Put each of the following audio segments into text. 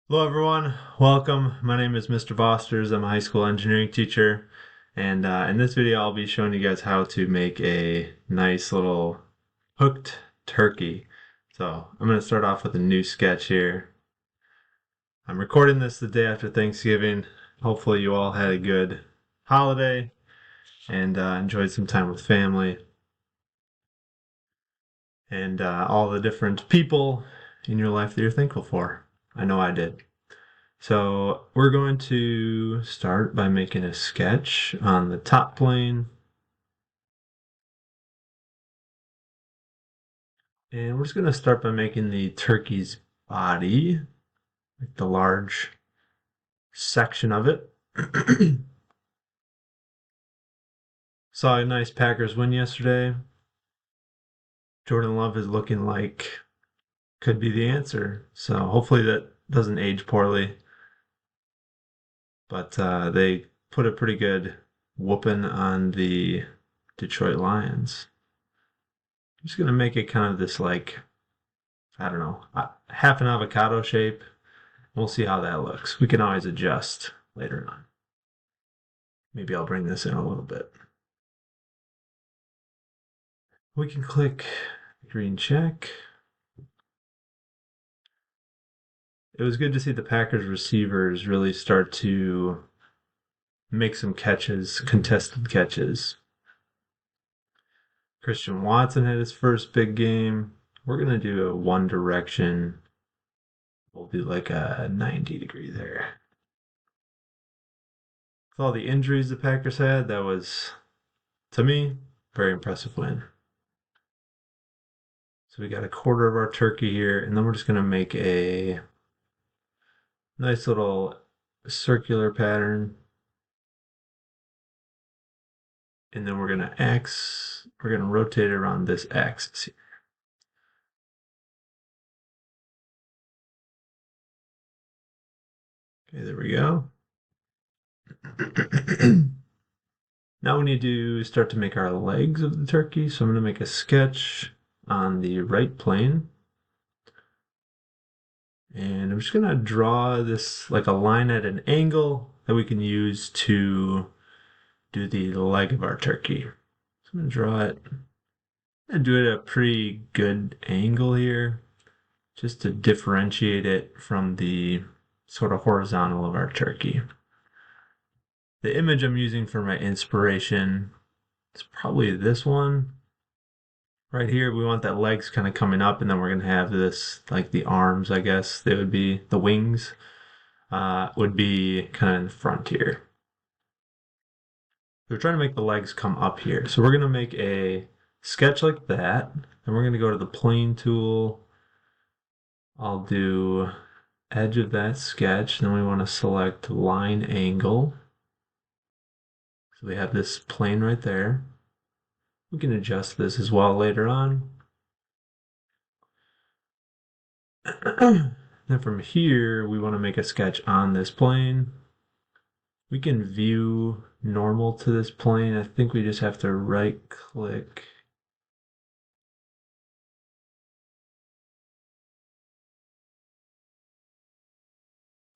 Hello, everyone. Welcome. My name is Mr. Vosters. I'm a high school engineering teacher. And in this video, I'll be showing you guys how to make a nice little hooked turkey. So I'm going to start off with a new sketch here. I'm recording this the day after Thanksgiving. Hopefully you all had a good holiday and enjoyed some time with family and all the different people in your life that you're thankful for. I know I did. So we're going to start by making a sketch on the top plane. And we're just going to start by making the turkey's body, like the large section of it. Saw a nice Packers win yesterday. Jordan Love is looking like could be the answer. So hopefully that doesn't age poorly. But they put a pretty good whooping on the Detroit Lions. I'm just going to make it kind of this like, I don't know, half an avocado shape. We'll see how that looks. We can always adjust later on. Maybe I'll bring this in a little bit. We can click green check. It was good to see the Packers receivers really start to make some catches, contested catches. Christian Watson had his first big game. We're going to do a one direction. We'll do like a 90-degree there. With all the injuries the Packers had, that was, to me, very impressive win. So we got a quarter of our turkey here, and then we're just going to make a nice little circular pattern. And then we're going to rotate it around this axis here. Okay, there we go. Now we need to start to make our legs of the turkey. So I'm going to make a sketch on the right plane. And I'm just going to draw this like a line at an angle that we can use to do the leg of our turkey. So I'm going to draw it and do it at a pretty good angle here, just to differentiate it from the sort of horizontal of our turkey. The image I'm using for my inspiration is probably this one. Right here, we want that legs kind of coming up, and then we're going to have this, like the arms, I guess, they would be, the wings, would be kind of in the front here. We're trying to make the legs come up here. So we're going to make a sketch like that, and we're going to go to the plane tool. I'll do edge of that sketch, then we want to select line angle. So we have this plane right there. We can adjust this as well later on. Then from here, we want to make a sketch on this plane. We can view normal to this plane. I think we just have to right click.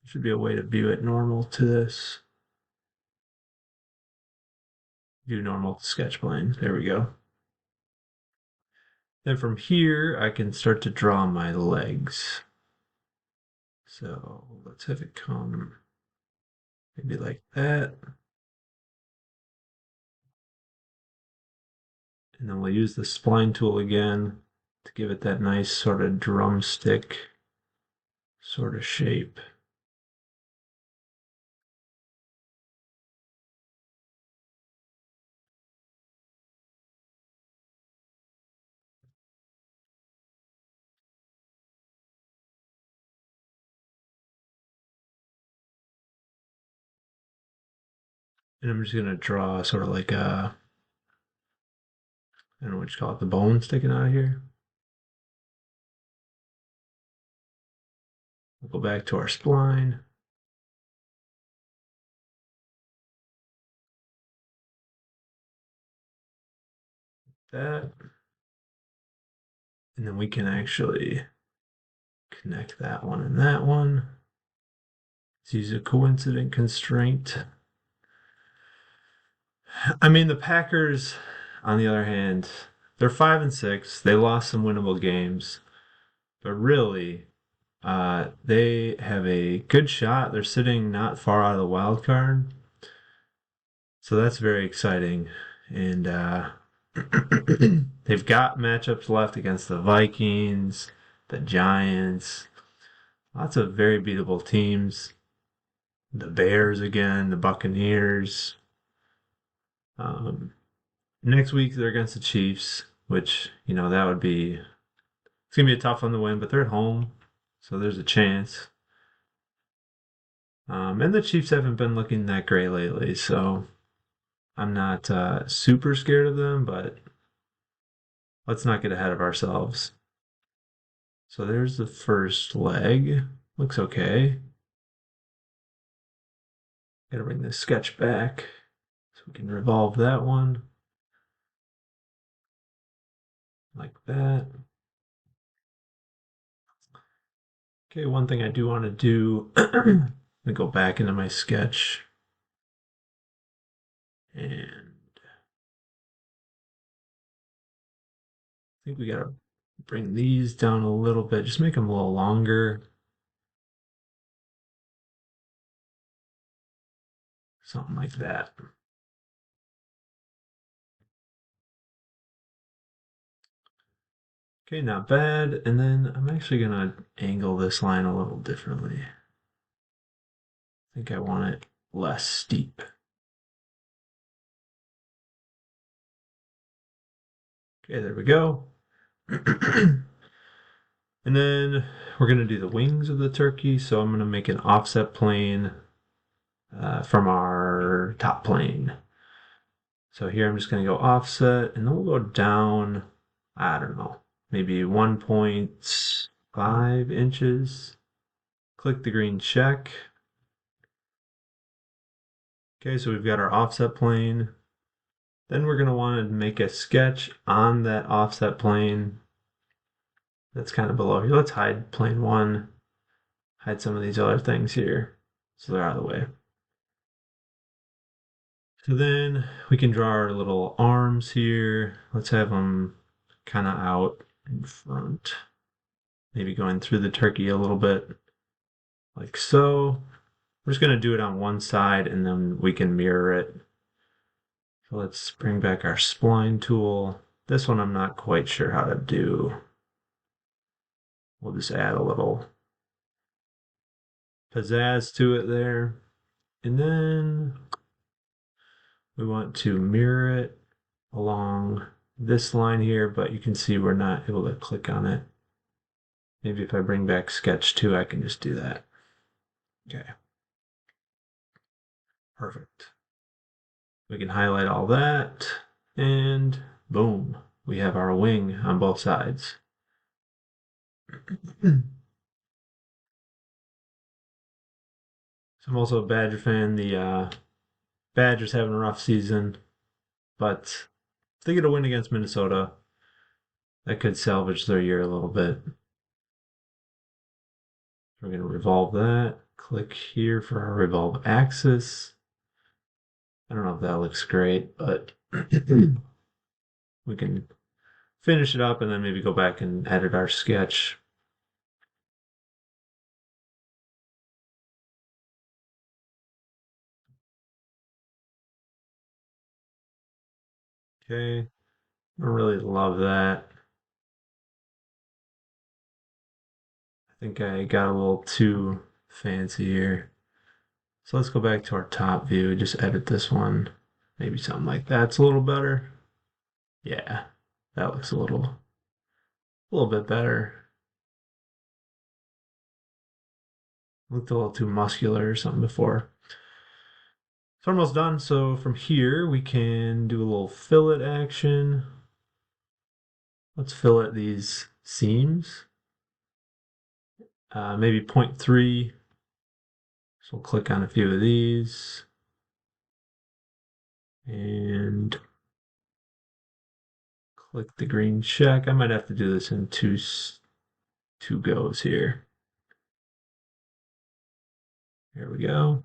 There should be a way to view it normal to this. View normal to sketch plane. There we go. Then from here, I can start to draw my legs. So let's have it come maybe like that. And then we'll use the spline tool again to give it that nice sort of drumstick sort of shape. And I'm just going to draw sort of like a, I don't know what you call it, the bone sticking out of here. We'll go back to our spline. That. And then we can actually connect that one and that one. Let's use a coincident constraint. I mean, the Packers, on the other hand, they're 5-6. They lost some winnable games, but really, they have a good shot. They're sitting not far out of the wild card, so that's very exciting. And they've got matchups left against the Vikings, the Giants, lots of very beatable teams. The Bears again, the Buccaneers. Um, Next week they're against the Chiefs, which that would be it's gonna be a tough one to win, but they're at home, so there's a chance. And the Chiefs haven't been looking that great lately, so I'm not super scared of them, but let's not get ahead of ourselves. So there's the first leg. Looks okay. Gotta bring this sketch back so we can revolve that one like that. Okay, one thing I do want to do, I'm gonna go back into my sketch and I think we gotta bring these down a little bit, just make them a little longer. Something like that. Okay, not bad. And then I'm actually gonna angle this line a little differently. I think I want it less steep. Okay, there we go. And then we're gonna do the wings of the turkey. So I'm gonna make an offset plane from our top plane. So here I'm just gonna go offset and then we'll go down, I don't know, maybe 1.5 inches. Click the green check. Okay, so we've got our offset plane. Then we're going to want to make a sketch on that offset plane that's kind of below here. Let's hide plane one, hide some of these other things here so they're out of the way. So then we can draw our little arms here. Let's have them kind of out in front. Maybe going through the turkey a little bit, like so. We're just going to do it on one side and then we can mirror it. So let's bring back our spline tool. This one I'm not quite sure how to do. We'll just add a little pizzazz to it there. And then we want to mirror it along this line here, but you can see we're not able to click on it. Maybe if I bring back sketch 2, I can just do that. Okay. Perfect. We can highlight all that and boom, we have our wing on both sides. So I'm also a Badger fan. The Badgers having a rough season, but if they get a win against Minnesota, that could salvage their year a little bit. We're going to revolve that. Click here for our revolve axis. I don't know if that looks great, but we can finish it up and then maybe go back and edit our sketch. Okay, I don't really love that. I think I got a little too fancy here. So let's go back to our top view, just edit this one. Maybe something like that's a little better. Yeah, that looks a little bit better. Looked a little too muscular or something before. So almost done. So from here we can do a little fillet action. Let's fillet these seams. Maybe 0.3. So we'll click on a few of these. And click the green check. I might have to do this in two goes here. Here we go.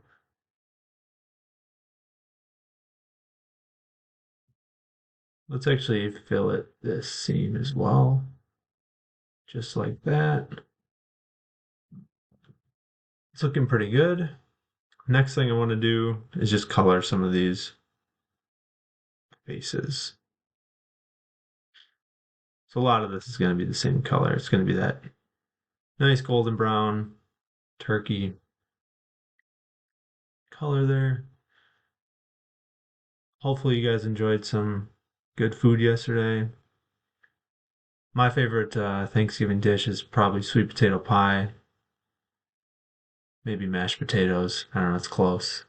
Let's actually fillet this seam as well, just like that. It's looking pretty good. Next thing I want to do is just color some of these faces. So a lot of this is going to be the same color. It's going to be that nice golden brown turkey color there. Hopefully you guys enjoyed some good food yesterday. My favorite Thanksgiving dish is probably sweet potato pie, maybe mashed potatoes. I don't know, it's close.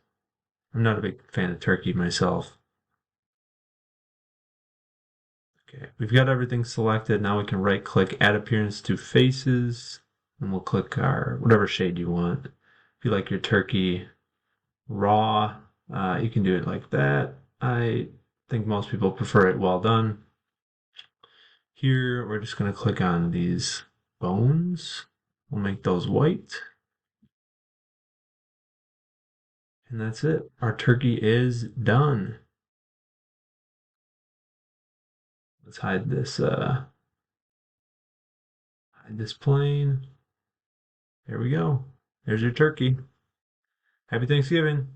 I'm not a big fan of turkey myself. Okay, we've got everything selected. Now we can right click, add appearance to faces, and we'll click our whatever shade you want. If you like your turkey raw, you can do it like that. I think most people prefer it well done. Here, we're just going to click on these bones. We'll make those white. And that's it. Our turkey is done. Let's hide this plane. There we go. There's your turkey. Happy Thanksgiving.